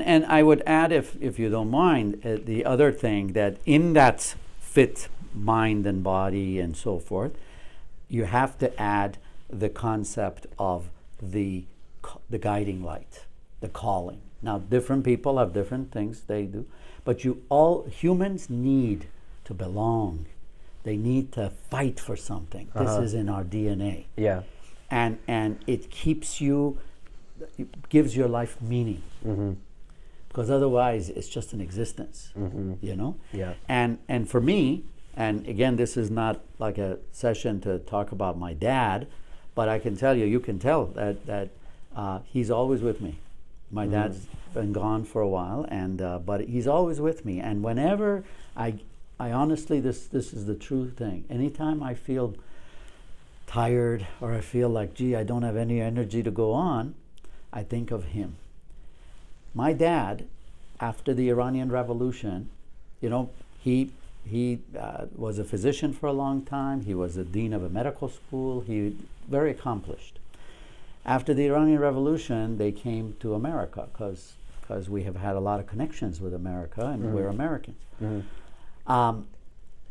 And I would add, if you don't mind, the other thing that in that fit mind and body and so forth, you have to add the concept of the guiding light, the calling. Now, different people have different things they do, but humans need to belong. They need to fight for something. This is in our DNA. Yeah. And it keeps you, it gives your life meaning. Because otherwise it's just an existence, you know? Yeah. And for me, and again, this is not like a session to talk about my dad, but I can tell you, you can tell that he's always with me. My dad's been gone for a while, but he's always with me. And whenever I honestly, this is the true thing. Anytime I feel tired or I feel like, gee, I don't have any energy to go on, I think of him. My dad, after the Iranian Revolution, you know, he was a physician for a long time. He was the dean of a medical school. He very accomplished. After the Iranian Revolution, they came to America because we have had a lot of connections with America, and we're Americans.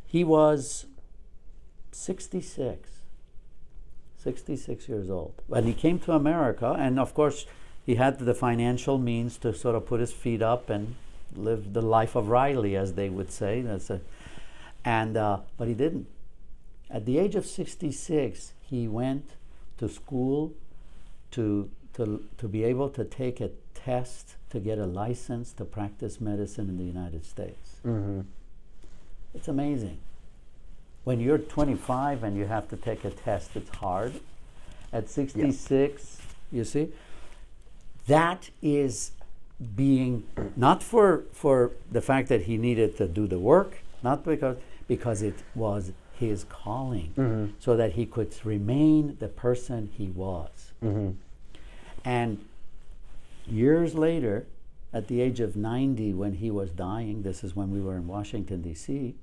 He was 66 years old when he came to America, and of course, he had the financial means to sort of put his feet up and live the life of Riley, as they would say. But he didn't. At the age of 66, he went to school to be able to take a test to get a license to practice medicine in the United States. It's amazing. When you're 25 and you have to take a test, it's hard. At 66, you see, that is being, not for the fact that he needed to do the work, not because it was his calling, so that he could remain the person he was. And years later, at the age of 90, when he was dying, this is when we were in Washington, D.C.,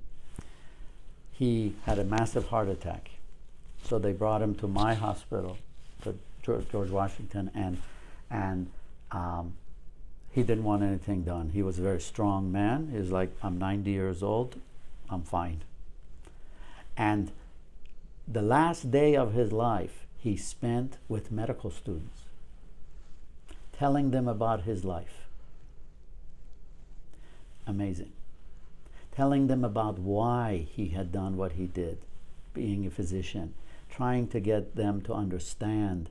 he had a massive heart attack. So they brought him to my hospital, to George Washington, and he didn't want anything done. He was a very strong man. He was like, I'm 90 years old, I'm fine. And the last day of his life, he spent with medical students, telling them about his life. Amazing. Telling them about why he had done what he did, being a physician, trying to get them to understand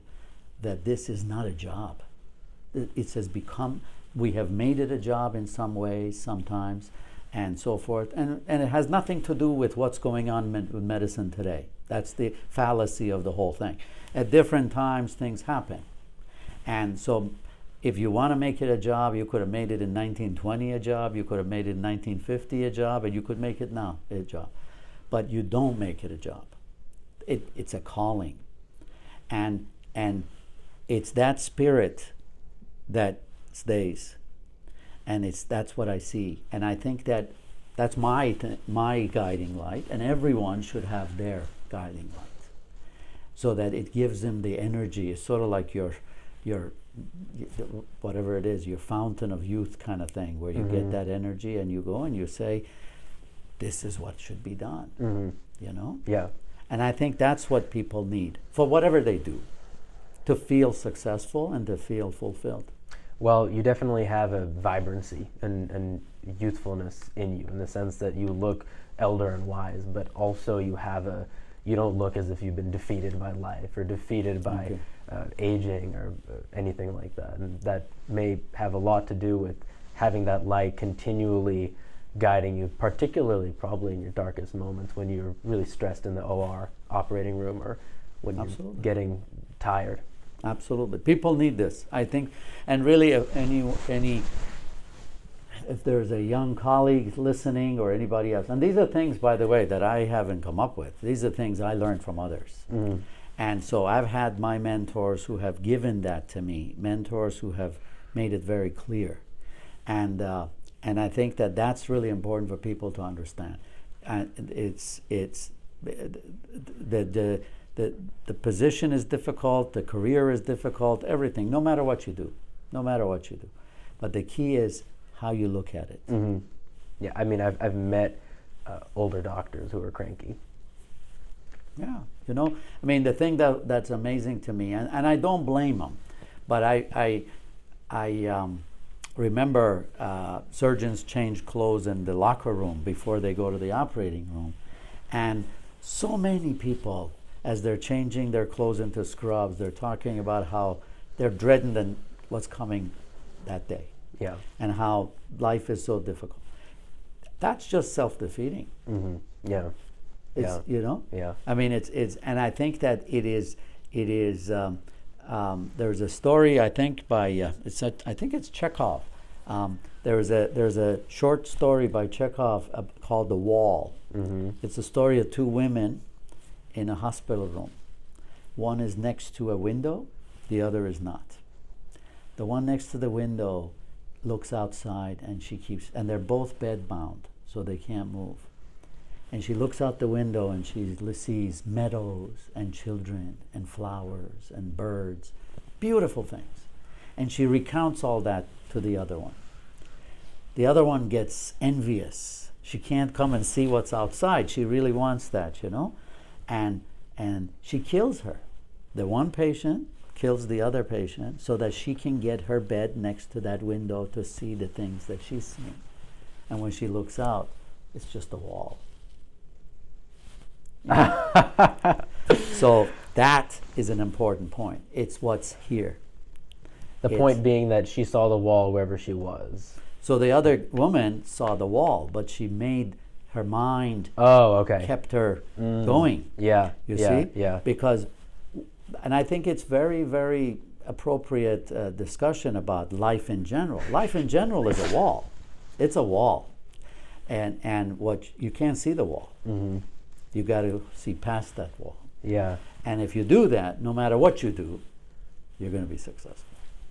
that this is not a job. It has become, we have made it a job in some ways, sometimes, and so forth. And it has nothing to do with what's going on with medicine today. That's the fallacy of the whole thing. At different times, things happen. And so if you want to make it a job, you could have made it in 1920 a job, you could have made it in 1950 a job, and you could make it now a job. But you don't make it a job. It's a calling. And it's that spirit that stays. And that's what I see. And I think that's my guiding light, and everyone should have their guiding light, so that it gives them the energy. It's sort of like your whatever it is, your fountain of youth kind of thing, where you get that energy and you go and you say, this is what should be done, you know? Yeah. And I think that's what people need for whatever they do, to feel successful and to feel fulfilled. Well, you definitely have a vibrancy and youthfulness in you, in the sense that you look elder and wise, but also you don't look as if you've been defeated by life or defeated by aging or anything like that. And that may have a lot to do with having that light continually guiding you, particularly probably in your darkest moments, when you're really stressed in the OR operating room, or when you're getting tired. Absolutely. People need this, I think. And really, if there's a young colleague listening or anybody else, and these are things, by the way, that I haven't come up with. These are things I learned from others. And so I've had my mentors who have given that to me, mentors who have made it very clear. And I think that's really important for people to understand. It's the position is difficult, the career is difficult, everything, no matter what you do. But the key is how you look at it. Mm-hmm. Yeah, I mean, I've met older doctors who are cranky. Yeah, you know, I mean, the thing that's amazing to me, and I don't blame them, but I remember surgeons change clothes in the locker room before they go to the operating room, and so many people, as they're changing their clothes into scrubs, they're talking about how they're dreading what's coming that day. Yeah. And how life is so difficult. That's just self-defeating. Mm-hmm. Yeah. It's, you know? Yeah. I mean, it's, and I think that it is, there's a story, I think, by, I think it's Chekhov. There's a short story by Chekhov called The Wall. Mm-hmm. It's a story of two women in a hospital room. One is next to a window, the other is not. The one next to the window looks outside, and they're both bedbound, so they can't move. And she looks out the window and she sees meadows and children and flowers and birds, beautiful things. And she recounts all that to the other one. The other one gets envious. She can't come and see what's outside. She really wants that, you know? And she kills her. The one patient kills the other patient so that she can get her bed next to that window to see the things that she's seeing. And when she looks out, it's just a wall. So that is an important point. It's what's here. The point being that she saw the wall wherever she was. So the other woman saw the wall, but she made her mind kept her going. Yeah. You see? Yeah. Because, and I think it's very, very appropriate discussion about life in general. Life in general is a wall. It's a wall. And what you can't see the wall. Mm-hmm. You got to see past that wall. Yeah. And if you do that, no matter what you do, you're going to be successful.